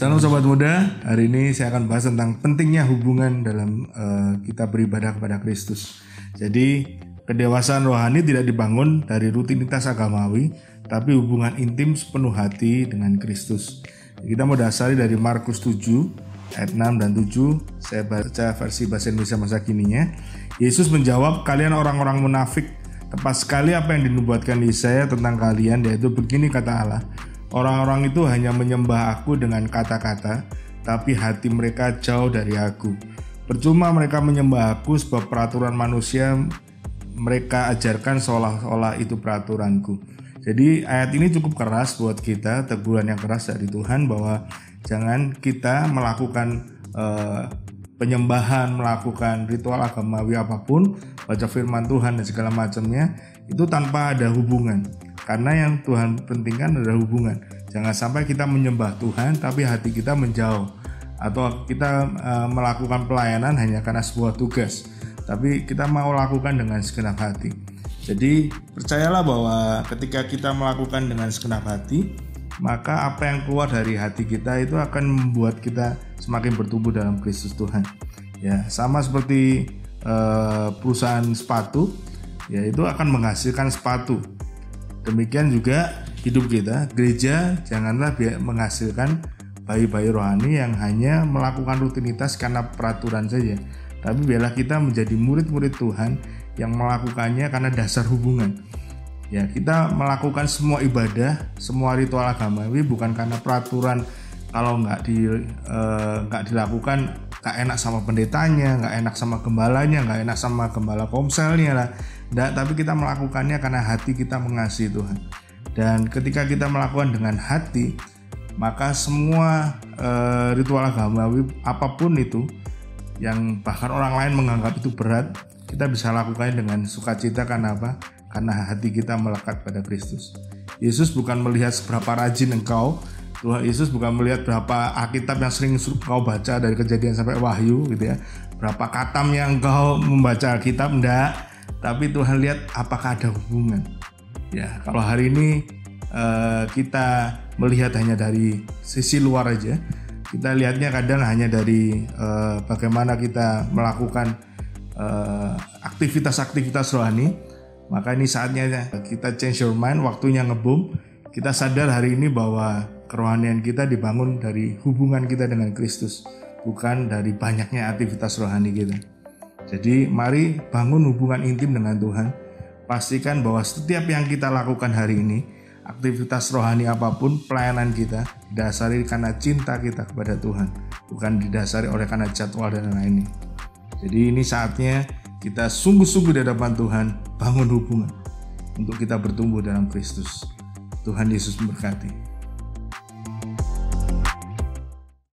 Salam sobat muda, hari ini saya akan bahas tentang pentingnya hubungan dalam kita beribadah kepada Kristus. Jadi kedewasaan rohani tidak dibangun dari rutinitas agamawi, tapi hubungan intim sepenuh hati dengan Kristus. Kita mau dasari dari Markus 7 ayat 6 dan 7. Saya baca versi bahasa Indonesia masa kininya. Yesus menjawab, "Kalian orang-orang munafik, tepat sekali apa yang dinubuatkan Yesaya tentang kalian, yaitu begini kata Allah, orang-orang itu hanya menyembah aku dengan kata-kata, tapi hati mereka jauh dari aku. Percuma mereka menyembah aku sebab peraturan manusia mereka ajarkan seolah-olah itu peraturanku." Jadi ayat ini cukup keras buat kita, teguran yang keras dari Tuhan bahwa jangan kita melakukan penyembahan, melakukan ritual agamawi apapun, baca firman Tuhan dan segala macamnya itu tanpa ada hubungan. Karena yang Tuhan pentingkan adalah hubungan. Jangan sampai kita menyembah Tuhan tapi hati kita menjauh, atau kita melakukan pelayanan hanya karena sebuah tugas, tapi kita mau lakukan dengan segenap hati. Jadi percayalah bahwa ketika kita melakukan dengan segenap hati, maka apa yang keluar dari hati kita itu akan membuat kita semakin bertumbuh dalam Kristus Tuhan. Ya, sama seperti perusahaan sepatu, ya itu akan menghasilkan sepatu. Demikian juga hidup kita, gereja janganlah menghasilkan bayi-bayi rohani yang hanya melakukan rutinitas karena peraturan saja, tapi biarlah kita menjadi murid-murid Tuhan yang melakukannya karena dasar hubungan. Ya, kita melakukan semua ibadah, semua ritual agamawi bukan karena peraturan. Kalau nggak dilakukan, nggak enak sama pendetanya, nggak enak sama gembalanya, nggak enak sama gembala komselnya lah. Nggak, tapi kita melakukannya karena hati kita mengasihi Tuhan. Dan ketika kita melakukan dengan hati, maka semua ritual agamawi apapun itu, yang bahkan orang lain menganggap itu berat, kita bisa lakukannya dengan sukacita. Karena apa? Karena hati kita melekat pada Kristus. Yesus bukan melihat seberapa rajin engkau, Tuhan Yesus bukan melihat berapa Alkitab yang sering engkau baca dari Kejadian sampai Wahyu gitu ya, berapa katamnya engkau membaca Alkitab, enggak, tapi Tuhan lihat apakah ada hubungan. Ya, kalau hari ini kita melihat hanya dari sisi luar aja, kita lihatnya kadang hanya dari bagaimana kita melakukan aktivitas-aktivitas rohani. Maka ini saatnya kita change your mind, waktunya ngebum. Kita sadar hari ini bahwa kerohanian kita dibangun dari hubungan kita dengan Kristus, bukan dari banyaknya aktivitas rohani kita. Jadi mari bangun hubungan intim dengan Tuhan. Pastikan bahwa setiap yang kita lakukan hari ini, aktivitas rohani apapun, pelayanan kita didasari karena cinta kita kepada Tuhan, bukan didasari oleh karena jadwal dan lain-lain. Jadi ini saatnya kita sungguh-sungguh di hadapan Tuhan, bangun hubungan untuk kita bertumbuh dalam Kristus. Tuhan Yesus memberkati.